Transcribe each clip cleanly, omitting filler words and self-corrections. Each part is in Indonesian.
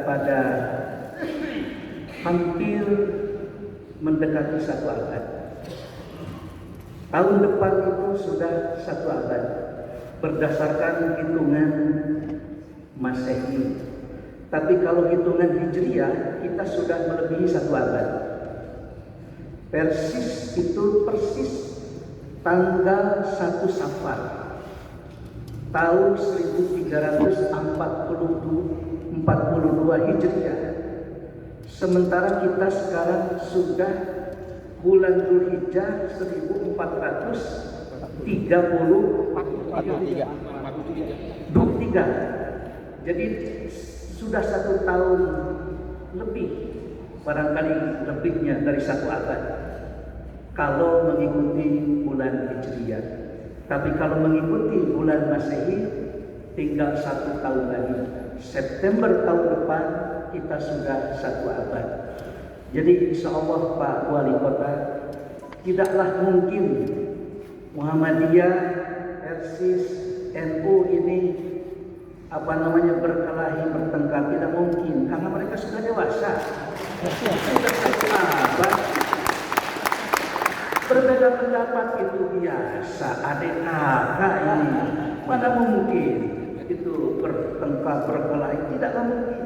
pada hampir mendekati 1 abad. Tahun depan itu sudah 1 abad berdasarkan hitungan Masehi. Tapi kalau hitungan Hijriah kita sudah melebihi 1 abad. Persis tanggal 1 Safar tahun 1342 Hijriah. Sementara kita sekarang sudah bulan Dzulhijjah 1443. Jadi sudah 1 tahun lebih, barangkali lebihnya dari 1 abad kalau mengikuti bulan Hijriah. Tapi kalau mengikuti bulan Masehi tinggal 1 tahun lagi. September tahun depan kita sudah 1 abad. Jadi insya Allah Pak Wali Kota, tidaklah mungkin Muhammadiyah, Persis, NU ini berkelahi, bertengkar. Tidak mungkin karena mereka sudah dewasa. Sudah 1 abad. Berbeda pendapat itu biasa, adik kakak ini. Mana mungkin itu bertengkar, berkelahi? Tidaklah mungkin.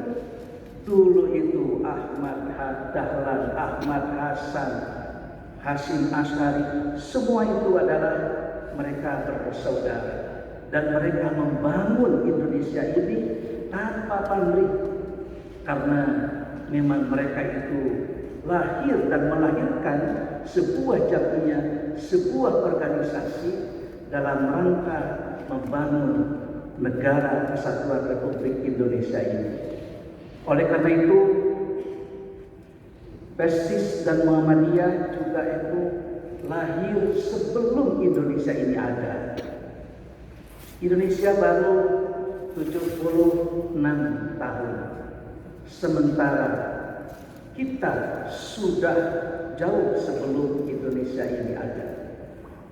Dulu itu Ahmad Dahlan, Ahmad Hasan, Hasyim Asy'ari, semua itu adalah mereka bersaudara. Dan mereka membangun Indonesia ini tanpa pamrih. Karena memang mereka itu lahir dan melahirkan sebuah jamiah, sebuah organisasi dalam rangka membangun negara Kesatuan Republik Indonesia ini. Oleh karena itu, Persis dan Muhammadiyah juga itu lahir sebelum Indonesia ini ada. Indonesia baru 76 tahun. Sementara kita sudah jauh sebelum Indonesia ini ada.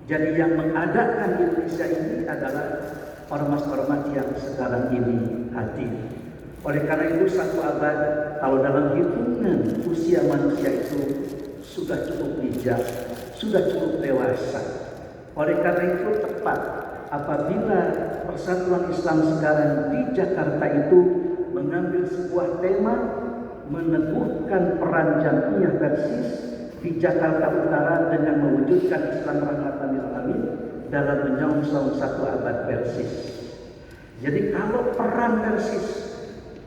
Jadi yang mengadakan Indonesia ini adalah ormas-ormas yang sekarang ini hadir. Oleh karena itu 1 abad kalau dalam hitungan usia manusia itu sudah cukup bijak, sudah cukup dewasa. Oleh karena itu tepat apabila Persatuan Islam sekarang di Jakarta itu mengambil sebuah tema meneguhkan peran Jamiah Persis di Jakarta Utara dengan mewujudkan Islam Rahmatan lil Alamin dalam menyongsong 1 abad Persis. Jadi kalau peran Persis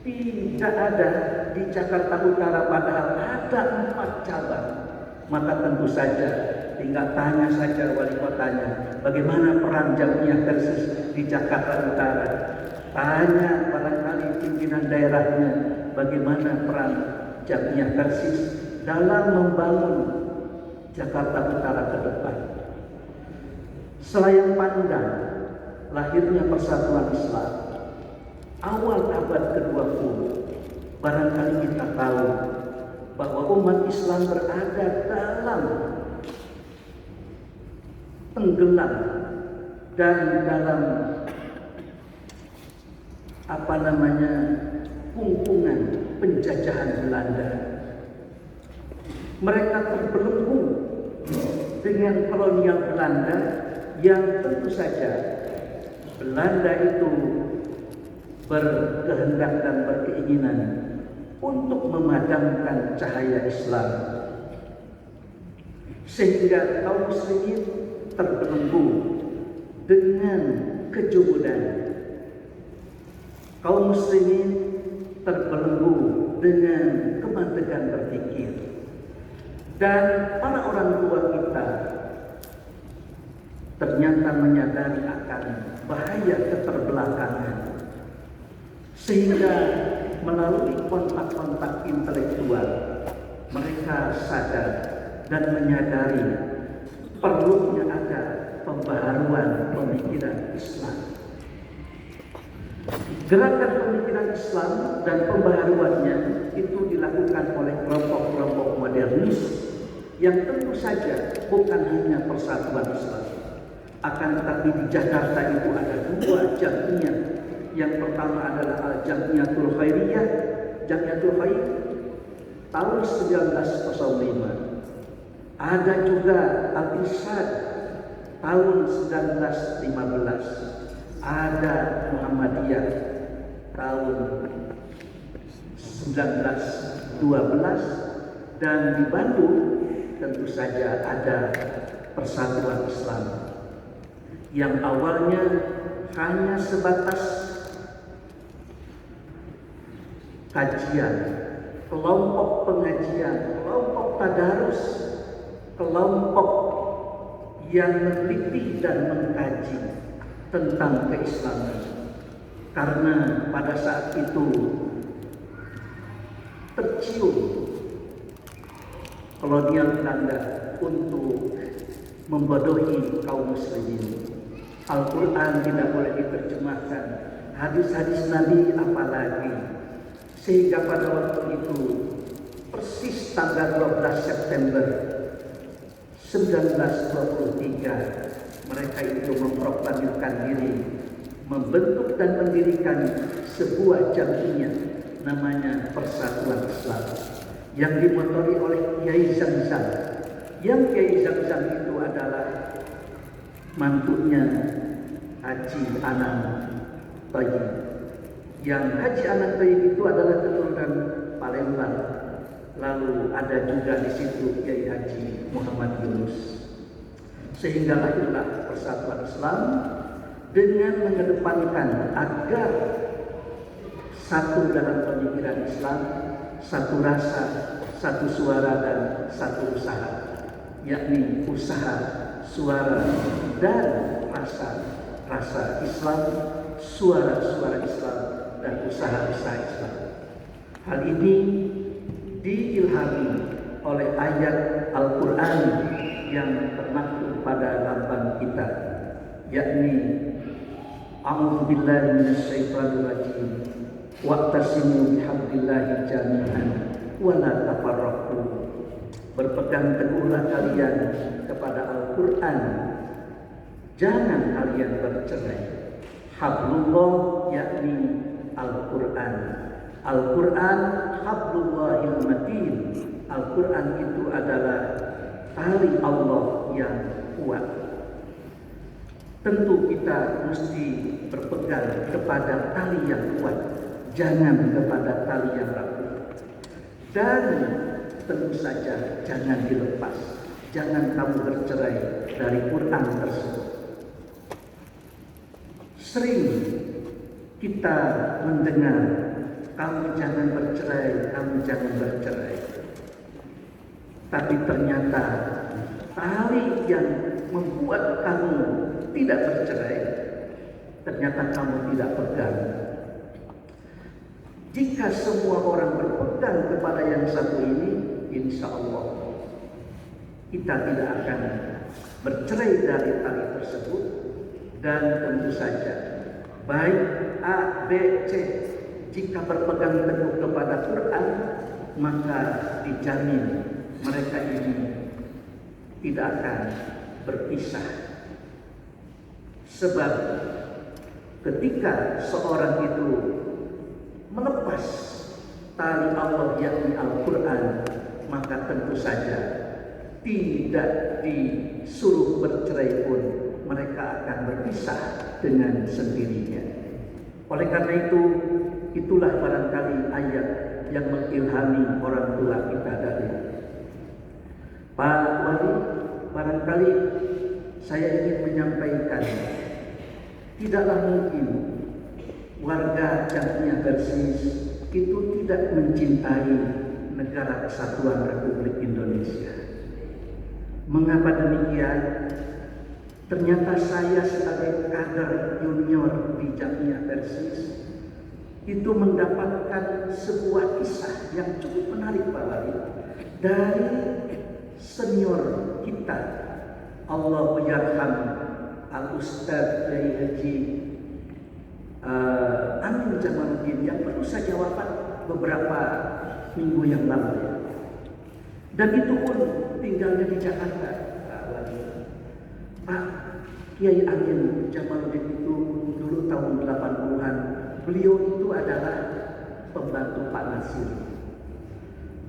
tidak ada di Jakarta Utara padahal ada 4 cabang, maka tentu saja tinggal tanya saja wali kotanya bagaimana peran Jamiah Persis di Jakarta Utara. Tanya barangkali pimpinan daerahnya bagaimana peran Jamiah Persis dalam membangun Jakarta Utara ke depan. Selayang pandang lahirnya Persatuan Islam awal abad ke-20, barangkali kita tahu bahwa umat Islam berada dalam tenggelam dan dalam kungkungan penjajahan Belanda. Mereka terbelenggu dengan kolonial Belanda yang tentu saja Belanda itu berkehendak dan berkeinginan untuk memadamkan cahaya Islam, sehingga kaum muslimin terbelenggu dengan kejubudan. Kaum muslimin terbelenggu dengan kemantegan berpikir. Dan para orang tua kita ternyata menyadari akan bahaya keterbelakangan, sehingga melalui kontak-kontak intelektual mereka sadar dan menyadari perlunya ada pembaharuan pemikiran Islam. Gerakan pemikiran Islam dan pembaharuannya itu dilakukan oleh kelompok-kelompok modernis yang tentu saja bukan hanya Persatuan Islam, akan tetapi di Jakarta itu ada 2 jamiah. Yang pertama adalah Al-Jamiatul Khairiyah Jamiatul Khair tahun 1905. Ada juga Al-Irsyad tahun 1915. Ada Muhammadiyah tahun 1912, dan di Bandung tentu saja ada Persatuan Islam yang awalnya hanya sebatas kajian, kelompok pengajian, kelompok tadarus, kelompok yang meneliti dan mengkaji tentang keislaman. Karena pada saat itu tercium kolonial Belanda untuk membodohi kaum muslimin. Al-Quran tidak boleh diterjemahkan, hadis-hadis Nabi apalagi. Sehingga pada waktu itu persis tanggal 12 September 1923 mereka itu memproklamirkan diri, membentuk dan mendirikan sebuah jamiah namanya Persatuan Islam yang dimotori oleh Kiai Zamzam. Yang Kiai Zamzam itu adalah mantunya Haji Anam Thayyib. Yang Haji Anam Thayyib itu adalah keturunan Palembang. Lalu ada juga di situ Kiai Haji Muhammad Yunus. Sehingga lahirlah Persatuan Islam dengan mengedepankan agar satu dalam pemikiran Islam, satu rasa, satu suara, dan satu usaha, yakni usaha, suara, dan rasa Islam, suara Islam, dan usaha Islam. Hal ini diilhami oleh ayat Al-Quran yang termaktub pada lambang kita, yakni A'udzu billahi minasyaitonir rajim wa'tasimu bihablillahi jami'an wa la tafarraqu. Berpegang teguhlah kalian kepada Al-Quran, jangan kalian bercerai. Hablullah yakni Al-Quran. Al-Quran hablullahil matin. Al-Quran itu adalah tali Allah yang kuat. Tentu kita mesti berpegang kepada tali yang kuat, jangan kepada tali yang rapuh. Dan tentu saja jangan dilepas. Jangan kamu bercerai dari Quran tersebut. Sering kita mendengar, kamu jangan bercerai, kamu jangan bercerai. Tapi ternyata tali yang membuat kamu tidak bercerai, ternyata kamu tidak pegang. Jika semua orang berpegang kepada yang satu ini, insya Allah kita tidak akan bercerai dari tali tersebut. Dan tentu saja baik A, B, C, jika berpegang teguh kepada Quran, maka dijamin mereka ini tidak akan berpisah. Sebab ketika seorang itu melepas tali Allah yakni Al-Quran, maka tentu saja tidak disuruh bercerai pun mereka akan berpisah dengan sendirinya. Oleh karena itu, itulah barangkali ayat yang mengilhami orang tua kita dari Pak Wali. Barangkali saya ingin menyampaikan, tidaklah mungkin warga Jamiah Persis itu tidak mencintai negara kesatuan Republik Indonesia. Mengapa demikian? Ternyata saya sebagai kader junior di Jamiah Persis itu mendapatkan sebuah kisah yang cukup menarik Pak Wali, dari senior kita, Allahu yarham Al-Ustadz Kiai Haji Amin Jamaluddin yang baru saja wafat beberapa minggu yang lalu. Dan itu pun tinggalnya di Jakarta, Pak Wali. Pak Kiai Amin Jamaluddin itu dulu tahun 80-an, beliau itu adalah pembantu Pak Nasir.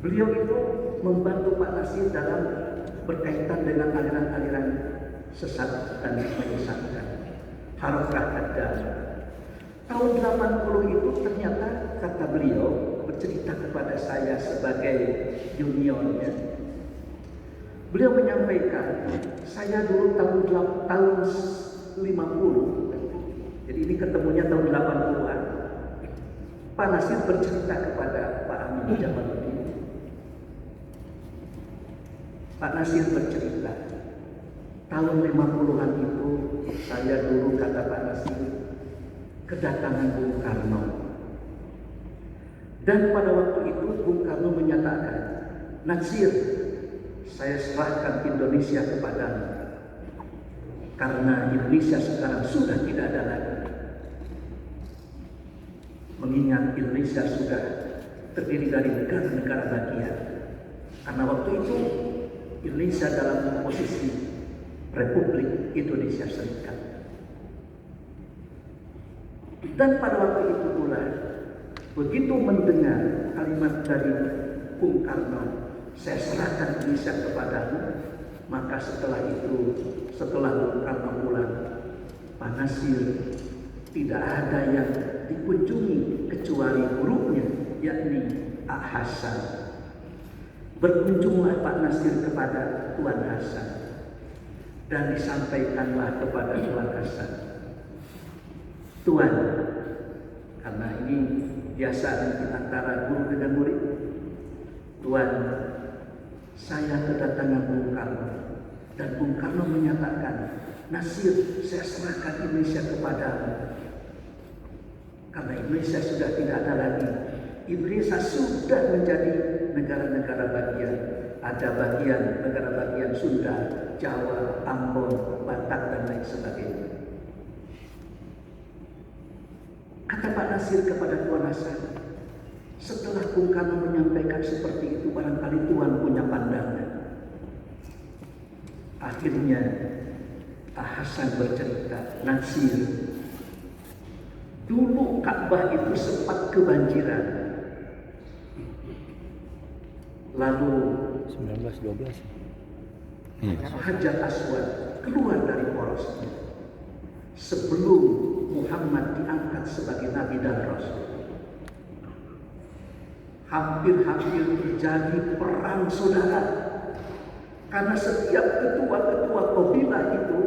Beliau itu membantu Pak Nasir dalam berkaitan dengan aliran-aliran sesat dan menyesatkan. Harokah ada. Tahun 80 itu ternyata kata beliau bercerita kepada saya sebagai juniornya. Beliau menyampaikan, saya dulu tahun 50, jadi ini ketemunya tahun 80-an. Pak Nasir bercerita kepada Pak Amin Jamaluddin. Pak Nasir bercerita, tahun 50-an itu saya dulu, kata Pak Nasir, kedatangan Bung Karno. Dan pada waktu itu Bung Karno menyatakan, Nasir, saya serahkan Indonesia kepadamu. Karena Indonesia sekarang sudah tidak ada lagi. Mengingat Indonesia sudah terdiri dari negara-negara bagian. Karena waktu itu Indonesia dalam posisi Republik Indonesia Serikat. Dan pada waktu itu pula, begitu mendengar kalimat dari Bung Karno, saya serahkan Indonesia kepadamu, maka setelah itu, setelah Bung Karno pulang, Pak Nasir tidak ada yang dikunjungi kecuali gurunya, yakni Ak Hasan. Berkunjunglah Pak Nasir kepada Tuan Hasan dan disampaikanlah kepada Tuan Hasan, Tuan, karena ini biasa di antara guru dengan murid, Tuan, saya kedatangan Bung Karno dan Bung Karno menyatakan, Nasir, saya serahkan Indonesia kepadamu. Karena Indonesia sudah tidak ada lagi. Indonesia sudah menjadi negara-negara bagian. Ada bagian negara bagian Sunda, Jawa, Ambon, Batak dan lain sebagainya. Kata Pak Nasir kepada Tuan Hasan, setelah Bung Karno menyampaikan seperti itu, barangkali Tuan punya pandangan. Akhirnya Pak Hasan bercerita, Nasir, dulu Ka'bah itu sempat kebanjiran. Lalu 1912. Hajar Aswad keluar dari porosnya sebelum Muhammad diangkat sebagai Nabi dan Rasul. Hampir-hampir terjadi perang saudara, karena setiap ketua-ketua kabilah itu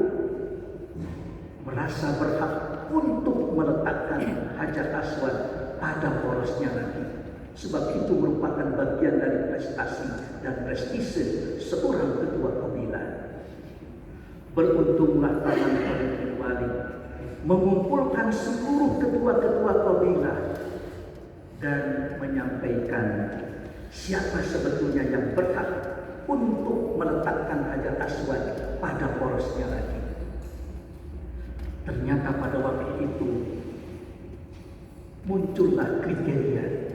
merasa berhak untuk meletakkan Hajar Aswad pada porosnya lagi. Sebab itu merupakan bagian dari prestasi dan prestise seorang ketua kabilah. Beruntunglah Taman Khalid bin Walid mengumpulkan seluruh ketua-ketua kabilah dan menyampaikan siapa sebetulnya yang berhak untuk meletakkan Hajar Aswad pada porosnya lagi. Ternyata pada waktu itu muncullah kriteria.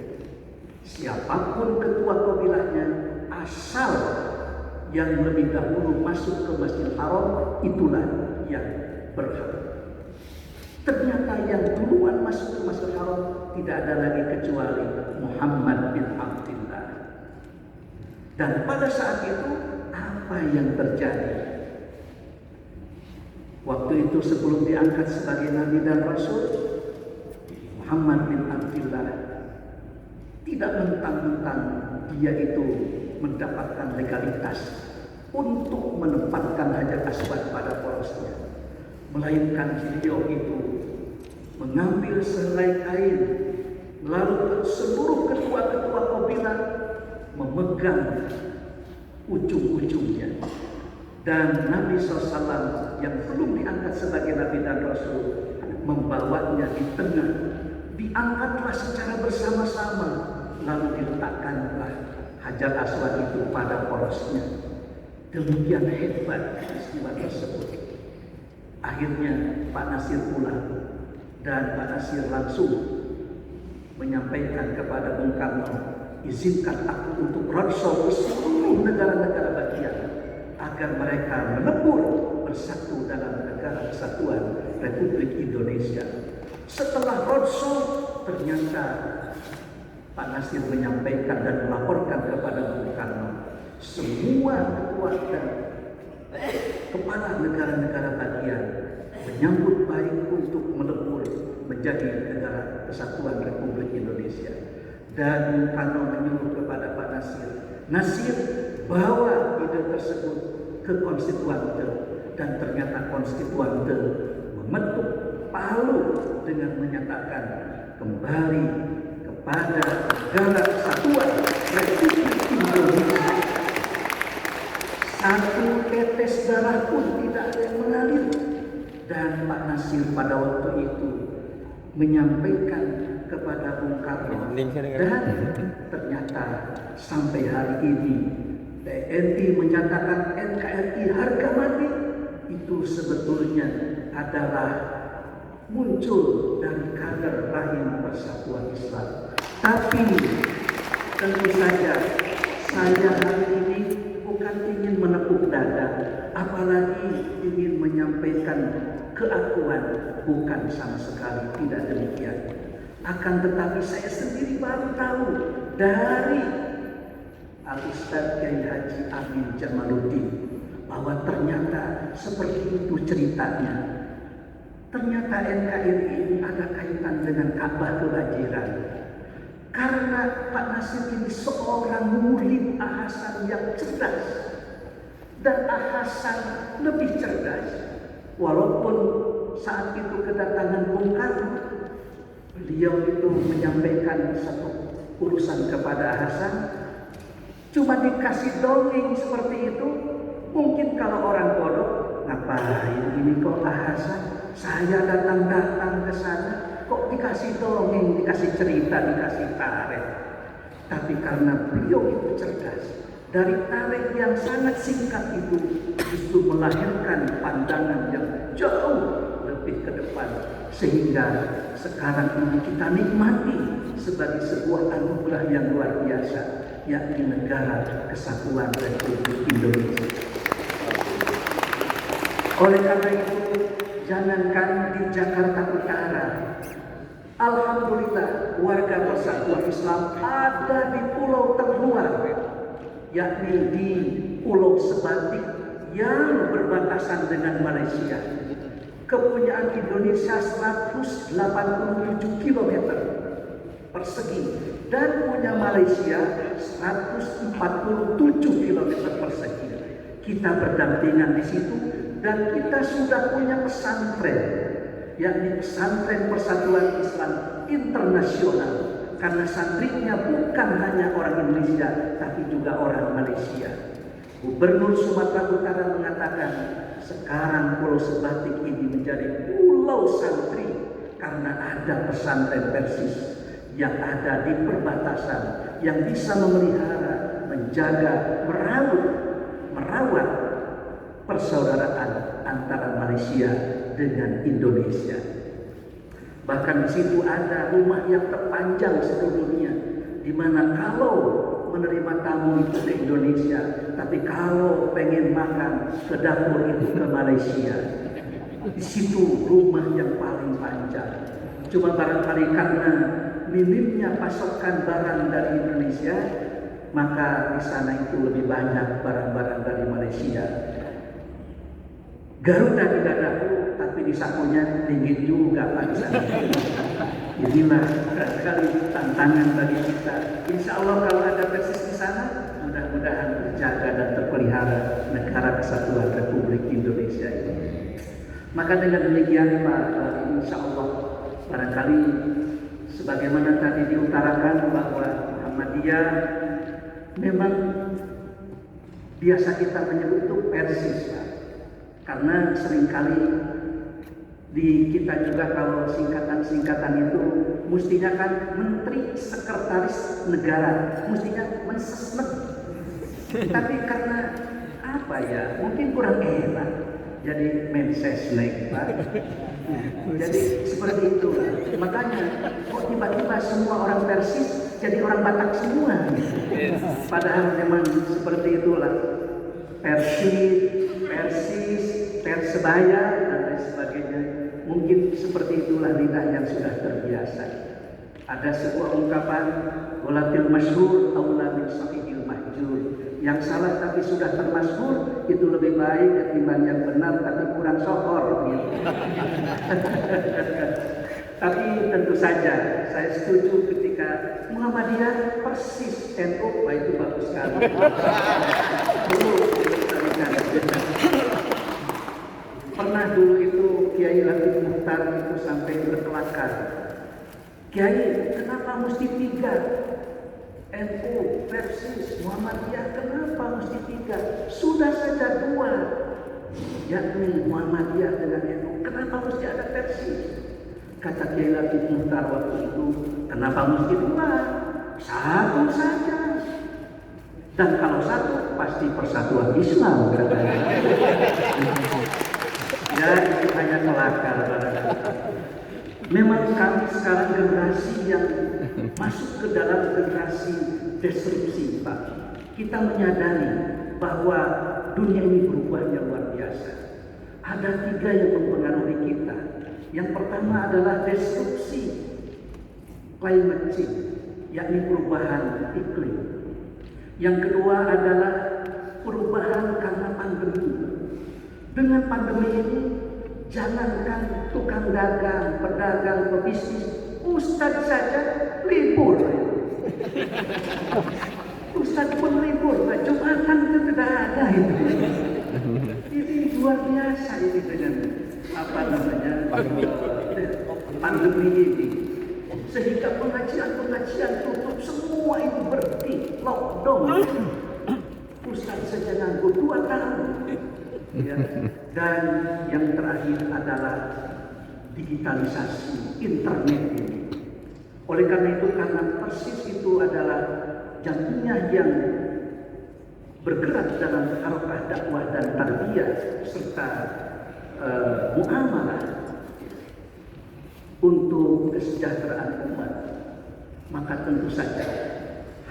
Siapapun ketua kabilahnya, asal yang lebih dahulu masuk ke Masjidil Haram, itulah yang berhak. Ternyata yang duluan masuk ke Masjidil Haram tidak ada lagi kecuali Muhammad bin Abdullah. Dan pada saat itu apa yang terjadi? Waktu itu sebelum diangkat sebagai Nabi dan Rasul, Muhammad bin Abdullah tidak mentang-mentang dia itu mendapatkan legalitas untuk menempatkan Hajar Aswad pada porosnya, melainkan beliau itu mengambil sehelai kain, lalu seluruh ketua-ketua kabilah memegang ujung-ujungnya, dan Nabi SAW yang belum diangkat sebagai Nabi dan Rasul membawanya di tengah, diangkatlah secara bersama-sama, lalu diletakkanlah Hajar Aswad itu pada porosnya. Demikian hebat peristiwa tersebut. Akhirnya Pak Nasir pulang dan Pak Nasir langsung menyampaikan kepada Bung Karno, izinkan aku untuk roadshow ke seluruh negara-negara bagian agar mereka menebur bersatu dalam negara kesatuan Republik Indonesia. Setelah roadshow, ternyata Pak Nasir menyampaikan dan melaporkan kepada Bung Karno, semua kekuatan kepala negara-negara bagian menyambut baik untuk melebur menjadi negara kesatuan Republik Indonesia. Dan Bung Karno menyuruh kepada Pak Nasir, Nasir, bawa ide tersebut ke konstituante. Dan ternyata konstituante mengetuk palu dengan menyatakan kembali kepada negara kesatuan Republik Indonesia. Satu tetes darah pun tidak ada yang mengalir. Dan Pak Nasir pada waktu itu menyampaikan kepada Bung Karno, dan ternyata sampai hari ini TNI menyatakan NKRI harga mati, itu sebetulnya adalah muncul dari kader rahim Persatuan Islam. Tapi tentu saja saya hari ini bukan ingin menepuk dada, apalagi ingin menyampaikan keakuan, bukan sama sekali, tidak demikian. Akan tetapi saya sendiri baru tahu dari Al-Ustaz Kiai Haji Amin Jamaluddin bahwa ternyata seperti itu ceritanya. Ternyata NKRI ini ada kaitan dengan Ka'bah kebanjiran. Karena Pak Nasir ini seorang murid Ahasan yang cerdas, dan Ahasan lebih cerdas. Walaupun saat itu kedatangan Bung Karno, beliau itu menyampaikan satu urusan kepada Ahasan, cuma dikasih dongeng seperti itu. Mungkin kalau orang bodoh, ngapain ini kok Ahasan? Saya datang-datang ke sana, kok dikasih dongeng, dikasih cerita, dikasih tarik. Tapi karena beliau itu cerdas, dari tarik yang sangat singkat itu justru melahirkan pandangan yang jauh lebih ke depan, sehingga sekarang ini kita nikmati sebagai sebuah anugerah yang luar biasa, yakni negara kesatuan Republik Indonesia. Oleh karena itu, jangankan di Jakarta Utara, alhamdulillah warga Persatuan Islam ada di pulau terluar, yakni di Pulau Sebatik yang berbatasan dengan Malaysia. Kepunyaan Indonesia 187 km persegi dan punya Malaysia 147 km persegi. Kita berdampingan di situ, dan kita sudah punya pesantren, yakni pesantren Persatuan Islam Internasional, karena santrinya bukan hanya orang Indonesia tapi juga orang Malaysia. Gubernur Sumatera Utara mengatakan sekarang Pulau Sebatik ini menjadi pulau santri karena ada pesantren Persis yang ada di perbatasan yang bisa memelihara, menjaga, merawat persaudaraan antara Malaysia dengan Indonesia. Bahkan di situ ada rumah yang terpanjang seluruh dunia, di mana kalau menerima tamu itu ke Indonesia, tapi kalau pengen makan ke dapur itu ke Malaysia. Di situ rumah yang paling panjang. Cuma barangkali karena minimnya pasokan barang dari Indonesia, maka di sana itu lebih banyak barang-barang dari Malaysia. Garuda di dadaku, tapi di sakunya dingin juga Pak di sana. Inilah barangkali tantangan bagi kita. Insya Allah kalau ada Persis di sana, mudah-mudahan terjaga dan terpelihara negara kesatuan Republik Indonesia ini. Maka dengan demikian Pak, insya Allah barangkali sebagaimana tadi diutarakan bahwa Muhammadiyah memang biasa kita menyebut itu Persis, Pak. Karena seringkali di kita juga kalau singkatan-singkatan itu mestinya kan Menteri Sekretaris Negara, mestinya Mensesnek. Tapi karena apa ya, mungkin kurang enak, jadi Mensesnek, Pak. Jadi seperti itu. Makanya kok tiba-tiba semua orang Persis jadi orang Batak semua. Padahal memang seperti itulah. Persis, Persebaya dan lain sebagainya. Mungkin seperti itulah lidah yang sudah terbiasa. Ada sebuah ungkapan Walatil masyhur aula min sahihil mahjur. Yang salah tapi sudah termasyhur itu lebih baik ketimbang yang benar tapi kurang sohor gitu. Tapi tentu saja saya setuju ketika Muhammadiyah persis NU, itu bagus sekali. Pernah dulu itu Kiai Latif Mukhtar itu sampai berkelakar. Kiai, kenapa mesti 3? NU versus Muhammadiyah, kenapa mesti 3? Sudah saja 2, yakni Muhammadiyah dengan NU. Kenapa mesti ada versi? Kata Kiai Latif Mukhtar waktu itu, kenapa mesti 2? 1 saja. Dan kalau 1 pasti persatuan Islam, katanya. Ya, itu hanya kelakar. Memang kami sekarang generasi yang masuk ke dalam generasi disrupsi, Pak. Kita menyadari bahwa dunia ini berubahnya luar biasa. Ada 3 yang mempengaruhi kita. Yang pertama adalah disrupsi climate change, yakni perubahan iklim. Yang kedua adalah perubahan karena pandemi. Dengan pandemi ini, jangankan tukang dagang, pedagang, pebisnis, ustadz saja libur. Ustadz pun libur, Jumatan itu tidak ada itu. Ini luar biasa ini dengan pandemi ini. Sehingga pengajian tutup, semua itu berhenti, lockdown. Ustadz saja nganggur 2 tahun. Ya. Dan yang terakhir adalah digitalisasi internet ini. Oleh karena itu, karena persis itu adalah jamiah yang bergerak dalam harokah dakwah dan tarbiyah serta muamalah untuk kesejahteraan umat, maka tentu saja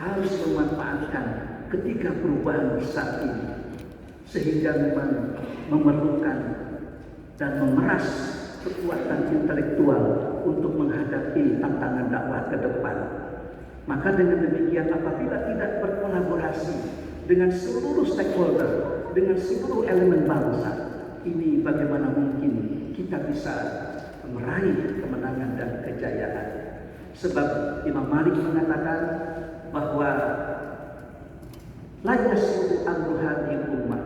harus memanfaatkan ketiga perubahan besar ini, sehingga memang memerlukan dan memeras kekuatan intelektual untuk menghadapi tantangan dakwah ke depan. Maka dengan demikian, apabila tidak berkolaborasi dengan seluruh stakeholder, dengan seluruh elemen bangsa, ini bagaimana mungkin kita bisa meraih kemenangan dan kejayaan. Sebab Imam Malik mengatakan bahwa la yasluhu amru hadhil ummah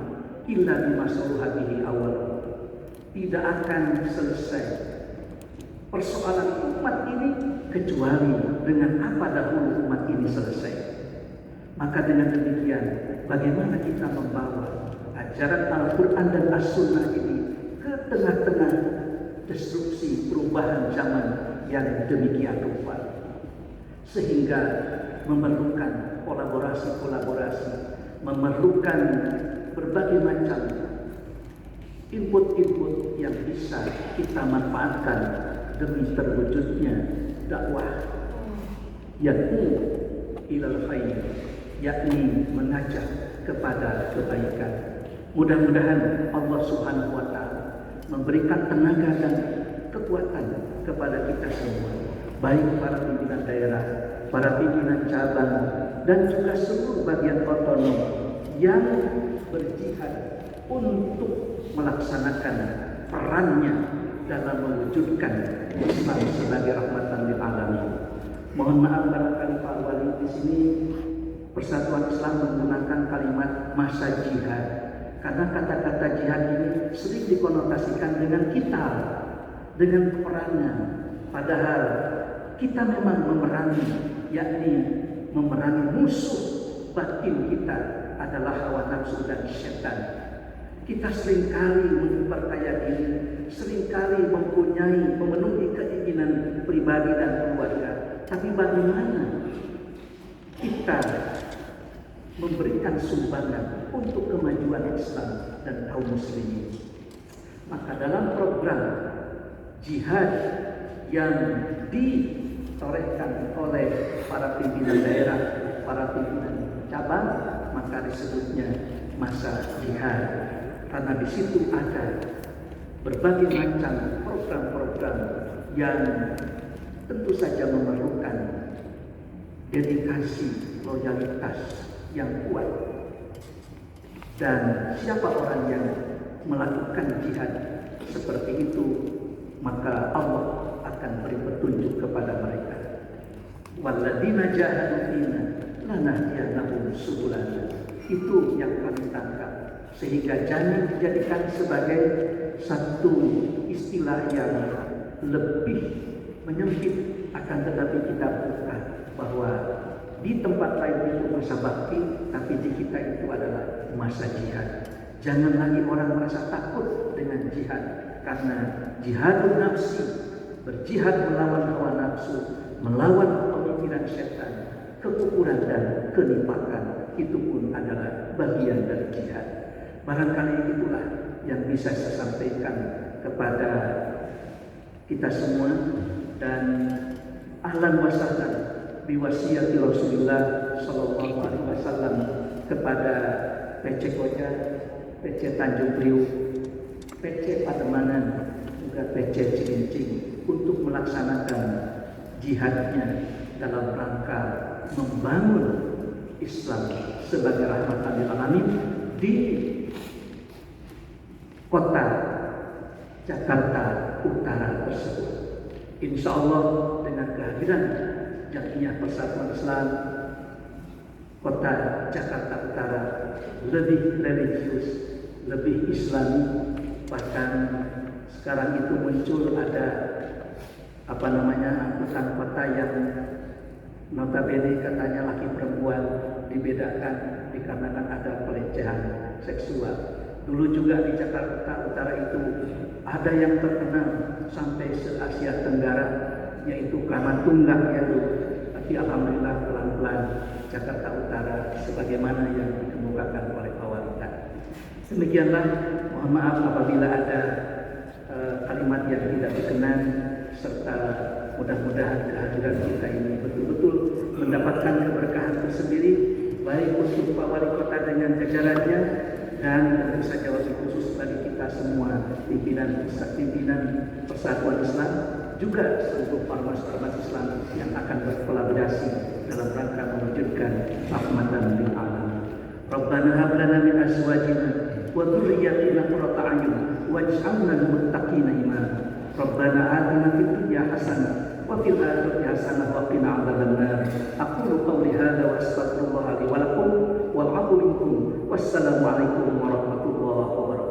illa bima saluha bihi awal. Tidak akan selesai persoalan umat ini kecuali dengan apa dahulu umat ini selesai. Maka dengan demikian, bagaimana kita membawa ajaran Al-Quran dan As-Sunnah ini ke tengah-tengah disrupsi perubahan zaman yang demikian rupa, sehingga memerlukan kolaborasi, memerlukan berbagai macam input yang bisa kita manfaatkan demi terwujudnya dakwah yakni ilal khair, yakni mengajak kepada kebaikan. Mudah-mudahan Allah Subhanahu wa taala memberikan tenaga dan kekuatan kepada kita semua, baik para pimpinan daerah, para pimpinan cabang, dan juga seluruh bagian otonom yang berjihad untuk melaksanakan perannya dalam mewujudkan Islam sebagai rahmatan lil alamin. Mohon maaf barangkali Pak Wali di sini Persatuan Islam menggunakan kalimat masa jihad, karena kata-kata jihad ini sering dikonotasikan dengan kita, dengan peperangan. Padahal kita memang memerangi, yakni memerangi musuh batin kita adalah hawa nafsu dan syaitan. Kita seringkali memperkaya diri, seringkali memenuhi keinginan pribadi dan keluarga. Tapi bagaimana kita memberikan sumbangan untuk kemajuan Islam dan kaum muslimin? Maka dalam program jihad yang ditorehkan oleh para pimpinan daerah, para pimpinan cabang, maka disebutnya masa jihad. Karena di situ ada berbagai macam program-program yang tentu saja memerlukan dedikasi, loyalitas yang kuat. Dan siapa orang yang melakukan jihad seperti itu, maka Allah akan beri petunjuk kepada mereka. Walladzina jahadu fina lanahdiyannahum subulana. Itu yang kami tangkap, sehingga jangan dijadikan sebagai satu istilah yang lebih menyempit, akan tetapi kita buka bahwa di tempat lain itu masa bakti, tapi di kita itu adalah masa jihad. Jangan lagi orang merasa takut dengan jihad, karena jihadun nafsi, berjihad melawan hawa nafsu, melawan pemikiran setan, kekufuran dan kenifakan, itu pun adalah bagian dari jihad. Barangkali itulah yang bisa saya sampaikan kepada kita semua, dan ahlan wa sahlan biwasiyati Rasulullah sallallahu alaihi wasallam kepada PC Koja, PC Tanjung Priuk, PC Pademangan, juga PC Cilincing untuk melaksanakan jihadnya dalam rangka membangun Islam sebagai rahmatan lil alamin di kota Jakarta Utara tersebut. Insya Allah dengan kehadiran Jamiah Persatuan Islam kota Jakarta Utara lebih religius, lebih Islami, bahkan sekarang itu muncul ada angkutan kota yang notabene katanya laki perempuan dibedakan dikarenakan ada pelecehan seksual. Dulu juga di Jakarta Utara itu ada yang terkenal sampai se-Asia Tenggara, yaitu Kamar Tunggang ya dulu. Tapi alhamdulillah pelan-pelan Jakarta Utara sebagaimana yang dikemukakan oleh Pak Wali. Demikianlah, mohon maaf apabila ada kalimat yang tidak berkenan, serta mudah-mudahan kehadiran kita ini betul-betul mendapatkan keberkahan tersendiri, baik untuk Pak Wali Kota dengan jajarannya, dan tentu saja wabil khusus bagi kita semua pimpinan Persatuan Islam, juga seluruh ormas-ormas Islam yang akan berkolaborasi dalam rangka mewujudkan rahmatan lil alamin. Rabbana hab lana min azwajina wa dhurriyyatina qurrata a'yun waj'alna lil muttaqina imama. Rabbana atina fid dunya hasanah wa fil akhirati hasanah wa qina adzabannar. Aqulu qawli hadza wa astaghfirullah li wa lakum wal 'afwu minkum. Wassalamu alaikum warahmatullahi wabarakatuh.